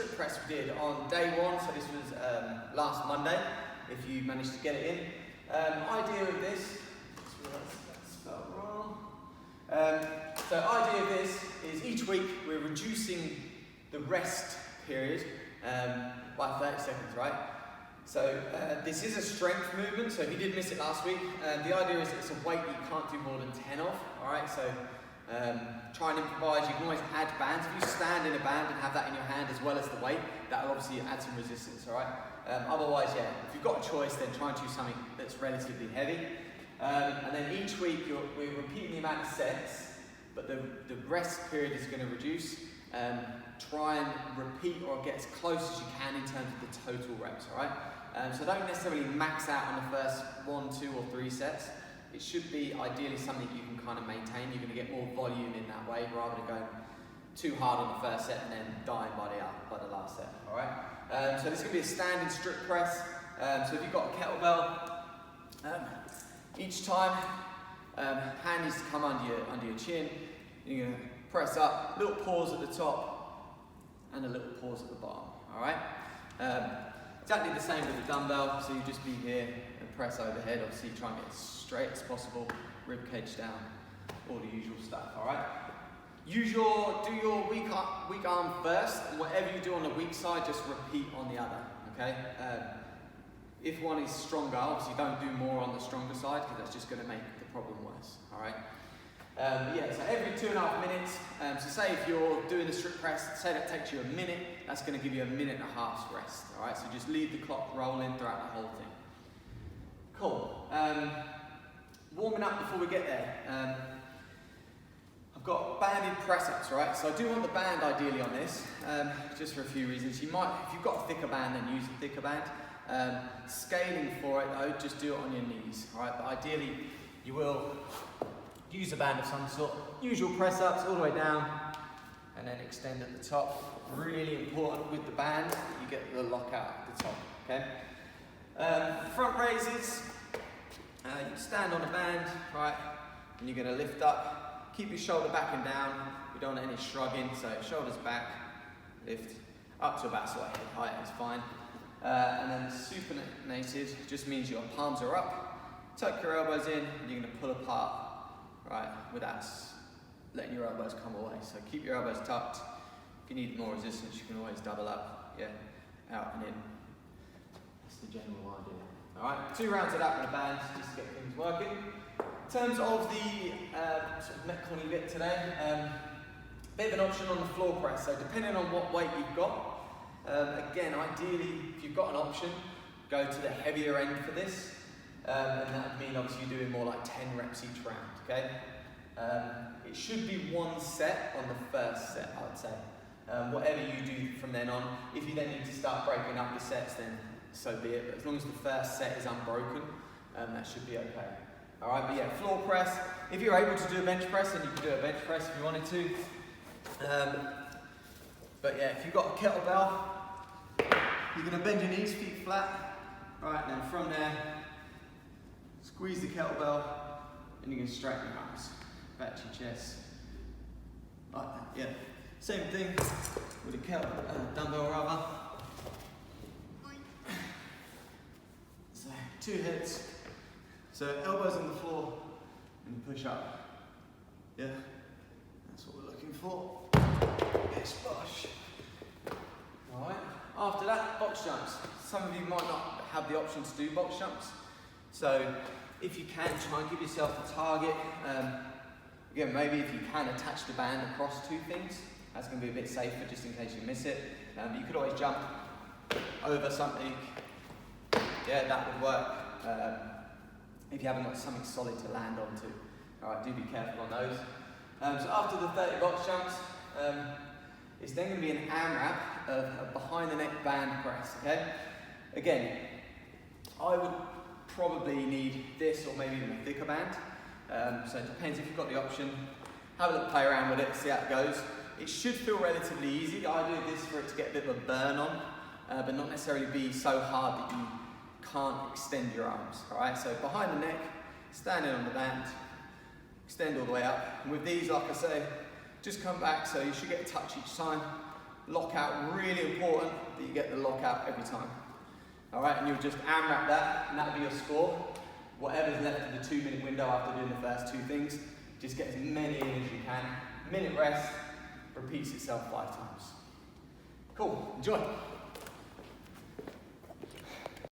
strict press we did on day one, so this was last Monday, if you managed to get it in. Idea of this, that's spelled wrong. So idea of this is each week we're reducing the rest period by 30 seconds, right? So this is a strength movement, so if you did miss it last week, the idea is it's a weight you can't do more than 10 of, alright? So try and improvise. You can always add bands. If you stand in a band and have that in your hand as well as the weight, that will obviously add some resistance, alright? Otherwise, yeah, if you've got a choice, then try and choose something that's relatively heavy. And then each week we're repeating the amount of sets, but the rest period is going to reduce. Try and repeat or get as close as you can in terms of the total reps, alright? So don't necessarily max out on the first 1, 2 or 3 sets. It should be ideally something you can kind of maintain. You're going to get more volume in that way rather than going too hard on the first set and then dying by the last set, alright? So this is going to be a standing strict press. So if you've got a kettlebell, each time hand needs to come under your chin. You're going to press up, little pause at the top and a little pause at the bottom, alright? Exactly the same with the dumbbell, so you just be here and press overhead. Obviously try and get as straight as possible, rib cage down, all the usual stuff, alright? Do your weak arm first, and whatever you do on the weak side, just repeat on the other, okay? If one is stronger, obviously don't do more on the stronger side, because that's just going to make the problem worse, alright? Yeah, so every 2.5 minutes, so say if you're doing the strict press, say that takes you a minute, that's going to give you a 1.5 minutes rest, alright? So just leave the clock rolling throughout the whole thing. Cool. Warming up before we get there. I've got banded press-ups, right? So I do want the band ideally on this, just for a few reasons. You might, if you've got a thicker band, then use a thicker band. Scaling for it though, just do it on your knees, alright? But ideally, you will use a band of some sort. Usual press-ups all the way down, and then extend at the top. Really important with the band that you get the lockout at the top, okay? Front raises, you stand on a band, right? And you're gonna lift up, keep your shoulder back and down. We don't want any shrugging, so shoulders back, lift up to about sort of head height is fine. And then supinated just means your palms are up, tuck your elbows in, and you're gonna pull apart, right, without letting your elbows come away. So keep your elbows tucked. If you need more resistance, you can always double up, yeah, out and in. That's the general idea. All right, 2 rounds of that with a band, just to get things working. In terms of the sort of Metcon bit today, bit of an option on the floor press. So depending on what weight you've got, again, ideally, if you've got an option, go to the heavier end for this. And that would mean obviously you're doing more like 10 reps each round, okay? It should be 1 set on the first set, I would say. Whatever you do from then on, if you then need to start breaking up the sets, then so be it. But as long as the first set is unbroken, that should be okay. All right, but yeah, floor press. If you're able to do a bench press, then you can do a bench press if you wanted to. But yeah, if you've got a kettlebell, you're gonna bend your knees, feet flat. All right, and then from there, squeeze the kettlebell, and you can straighten your arms back to your chest. Like that, yeah. Same thing with a dumbbell rather. So 2 hits. So elbows on the floor and push up. Yeah, that's what we're looking for. Yes, push. All right. After that, box jumps. Some of you might not have the option to do box jumps. So if you can, try and give yourself a target. Again, maybe if you can attach the band across 2 things, that's going to be a bit safer just in case you miss it. But you could always jump over something. Yeah, that would work. If you haven't got something solid to land onto. Alright, do be careful on those. So after the 30 box jumps, it's then going to be an AMRAP of a behind the neck band press, okay? Again, I would probably need this or maybe even a thicker band. So it depends if you've got the option. Have a little play around with it, see how it goes. It should feel relatively easy. I do this for it to get a bit of a burn on, but not necessarily be so hard that you can't extend your arms, all right? So behind the neck, standing on the band, extend all the way up. And with these, like I say, just come back, so you should get a touch each time. Lockout, really important that you get the lockout every time. All right, and you'll just AMRAP that, and that'll be your score. Whatever's left of the 2-minute window after doing the first 2 things, just get as many in as you can. Minute rest, repeats itself 5 times. Cool, enjoy.